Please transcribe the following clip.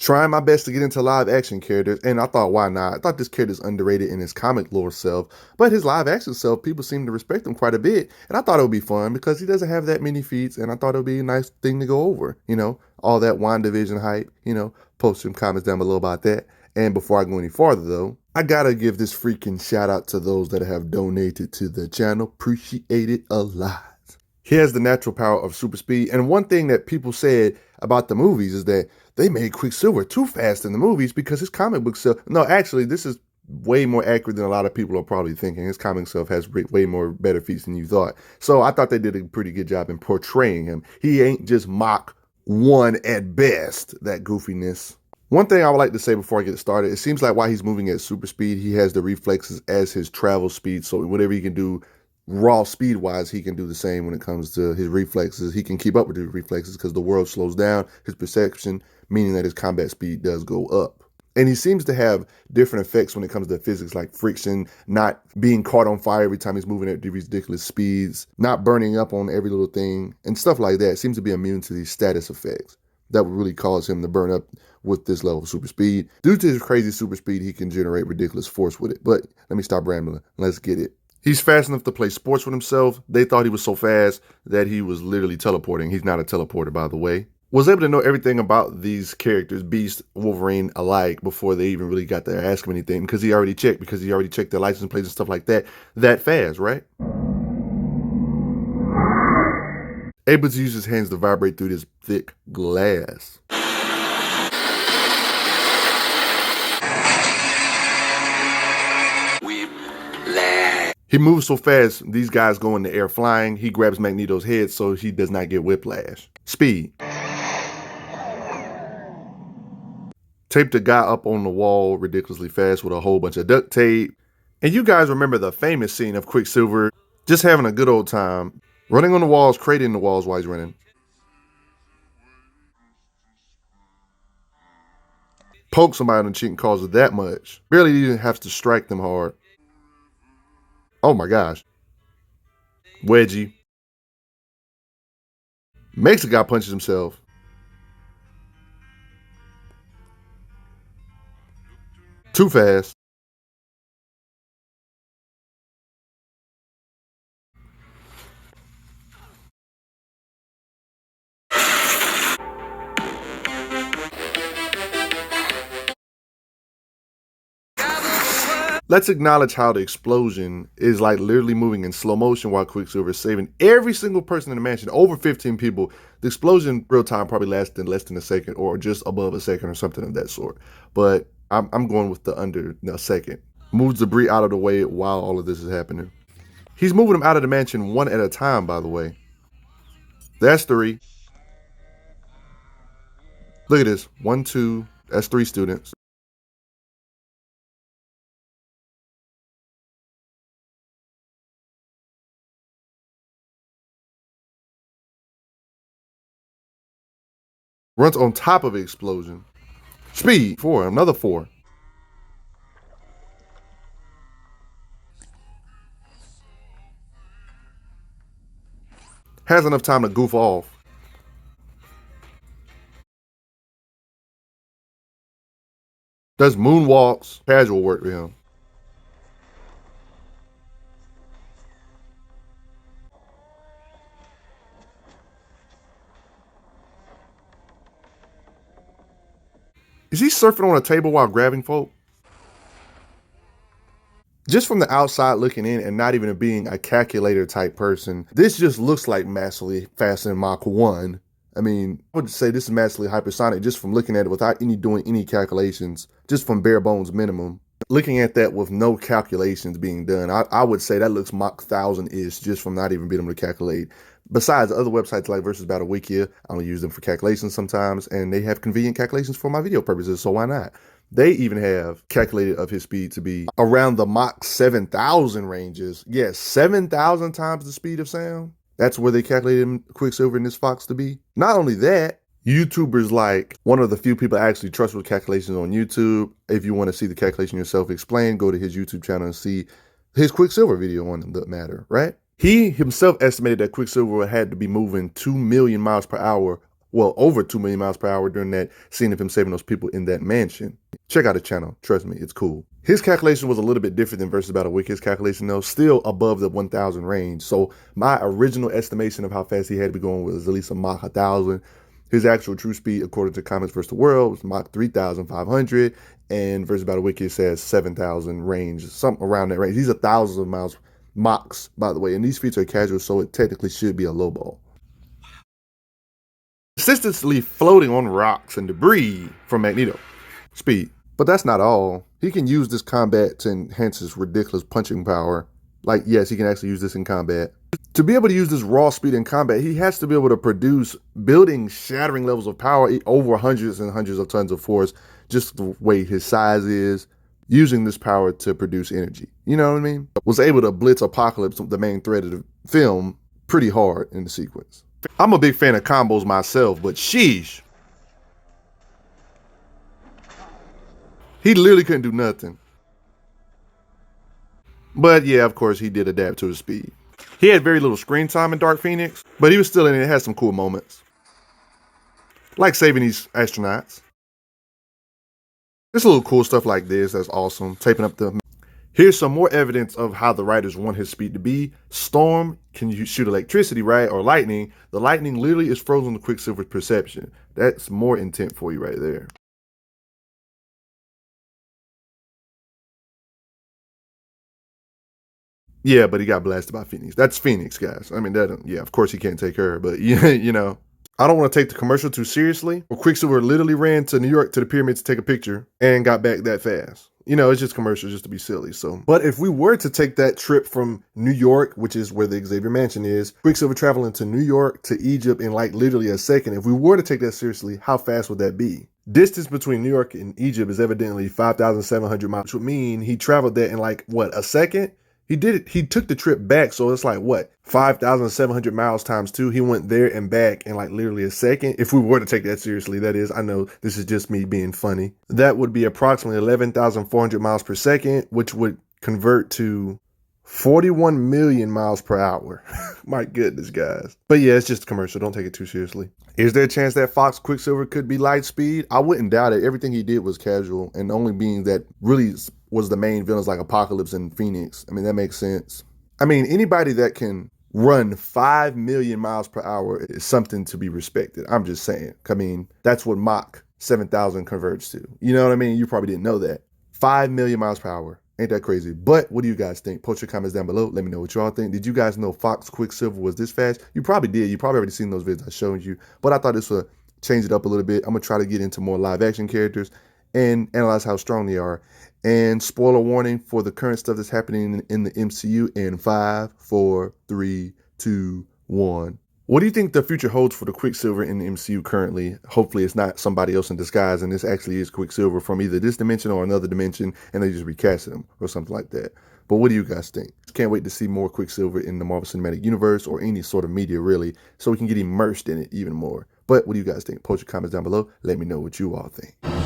Trying my best to get into live action characters, and I thought, why not? I thought this character's underrated in his comic lore self, but his live action self, people seem to respect him quite a bit, and I thought it would be fun because he doesn't have that many feats, and I thought it would be a nice thing to go over, all that WandaVision hype, post some comments down below about that. And before I go any farther though, I gotta give this freaking shout out to those that have donated to the channel. Appreciate it a lot. He has the natural power of super speed, and one thing that people said about the movies is that they made Quicksilver too fast in the movies because his comic book self. No, actually, this is way more accurate than a lot of people are probably thinking. His comic self has way more better feats than you thought. So I thought they did a pretty good job in portraying him. He ain't just Mach 1 at best, that goofiness. One thing I would like to say before I get started, it seems like while he's moving at super speed, he has the reflexes as his travel speed. So whatever he can do raw speed wise, he can do the same when it comes to his reflexes. He can keep up with his reflexes because the world slows down his perception, meaning that his combat speed does go up. And he seems to have different effects when it comes to physics, like friction, not being caught on fire every time he's moving at ridiculous speeds, not burning up on every little thing, and stuff like that. Seems to be immune to these status effects that would really cause him to burn up with this level of super speed. Due to his crazy super speed, he can generate ridiculous force with it. But let me stop rambling. Let's get it. He's fast enough to play sports with himself. They thought he was so fast that he was literally teleporting. He's not a teleporter, by the way. Was able to know everything about these characters, Beast, Wolverine alike, before they even really got to ask him anything, because he already checked their license plates and stuff like that fast, right? Able to use his hands to vibrate through this thick glass. He moves so fast, these guys go in the air flying. He grabs Magneto's head so he does not get whiplash. Speed. Taped a guy up on the wall ridiculously fast with a whole bunch of duct tape. And you guys remember the famous scene of Quicksilver just having a good old time, running on the walls, creating the walls while he's running. Poke somebody on the cheek and cause it that much. Barely even have to strike them hard. Oh my gosh. Wedgie. Makes a guy punches himself. Too fast. Let's acknowledge how the explosion is like literally moving in slow motion while Quicksilver is saving every single person in the mansion, over 15 people. The explosion real time probably lasted less than a second or just above a second or something of that sort. But I'm going with the under a second. Moves debris out of the way while all of this is happening. He's moving them out of the mansion one at a time, by the way. That's 3. Look at this. 1, 2, that's 3 students. Runs on top of the explosion. Speed, 4, another 4. Has enough time to goof off. Does moonwalks, casual work for him. Is he surfing on a table while grabbing folk? Just from the outside looking in and not even being a calculator type person, this just looks like massively faster than Mach 1. I mean, I would say this is massively hypersonic just from looking at it without doing any calculations, just from bare bones minimum. Looking at that with no calculations being done, I would say that looks Mach 1000-ish just from not even being able to calculate. Besides, other websites like Versus Battle Wiki, I only use them for calculations sometimes, and they have convenient calculations for my video purposes, so why not? They even have calculated of his speed to be around the Mach 7000 ranges. Yes, 7,000 times the speed of sound. That's where they calculated Quicksilver and this Fox to be. Not only that, YouTubers like one of the few people I actually trust with calculations on YouTube. If you want to see the calculation yourself explained, go to his YouTube channel and see his Quicksilver video on the matter, right? He himself estimated that Quicksilver had to be moving 2 million miles per hour well, over 2 million miles per hour during that scene of him saving those people in that mansion. Check out the channel. Trust me, it's cool. His calculation was a little bit different than Versus Battle Wicked's calculation, though, still above the 1,000 range. So my original estimation of how fast he had to be going was at least a Mach 1,000. His actual true speed, according to Comics vs. the World, was Mach 3,500, and Versus Battle Wicked says 7,000 range, something around that range. These are thousands of miles Machs, by the way, and these feats are casual, so it technically should be a low ball. Consistently floating on rocks and debris from Magneto. Speed. But that's not all. He can use this combat to enhance his ridiculous punching power. Like, yes, he can actually use this in combat. To be able to use this raw speed in combat, he has to be able to produce building shattering levels of power over hundreds and hundreds of tons of force, just the way his size is, using this power to produce energy. You know what I mean? Was able to blitz Apocalypse, the main thread of the film, pretty hard in the sequence. I'm a big fan of combos myself, but sheesh. He literally couldn't do nothing. But yeah, of course, he did adapt to his speed. He had very little screen time in Dark Phoenix, but he was still in it. It had some cool moments. Like saving these astronauts. There's a little cool stuff like this. That's awesome. Taping up the... Here's some more evidence of how the writers want his speed to be. Storm can you shoot electricity, right? Or lightning. The lightning literally is frozen to Quicksilver's perception. That's more intent for you right there. Yeah, but he got blasted by Phoenix. That's Phoenix, guys. I mean, that, yeah, of course he can't take her, but yeah, you know. I don't want to take the commercial too seriously. But Quicksilver literally ran to New York to the pyramid to take a picture and got back that fast. You know, it's just commercial just to be silly. So, but if we were to take that trip from New York, which is where the Xavier Mansion is, Quicksilver traveling to New York to Egypt in like literally a second, if we were to take that seriously, how fast would that be? Distance between New York and Egypt is evidently 5,700 miles, which would mean he traveled that in like, what, a second? He did it. He took the trip back. So it's like, what, 5,700 miles times 2. He went there and back in like literally a second. If we were to take that seriously, that is, I know this is just me being funny. That would be approximately 11,400 miles per second, which would convert to 41 million miles per hour. My goodness, guys. But yeah, it's just a commercial. Don't take it too seriously. Is there a chance that Fox Quicksilver could be light speed? I wouldn't doubt it. Everything he did was casual, and the only being that really was the main villains like Apocalypse and Phoenix. I mean, that makes sense. I mean, anybody that can run 5 million miles per hour is something to be respected. I'm just saying. I mean, that's what Mach 7,000 converts to. You know what I mean? You probably didn't know that. 5 million miles per hour. Ain't that crazy? But what do you guys think? Post your comments down below. Let me know what y'all think. Did you guys know Fox Quicksilver was this fast? You probably did. You probably already seen those videos I showed you. But I thought this would change it up a little bit. I'm going to try to get into more live action characters and analyze how strong they are. And spoiler warning for the current stuff that's happening in the MCU in 5, 4, 3, 2, 1. What do you think the future holds for the Quicksilver in the MCU currently? Hopefully it's not somebody else in disguise and this actually is Quicksilver from either this dimension or another dimension and they just recasted him or something like that. But what do you guys think? Can't wait to see more Quicksilver in the Marvel Cinematic Universe or any sort of media really, so we can get immersed in it even more. But what do you guys think? Post your comments down below. Let me know what you all think.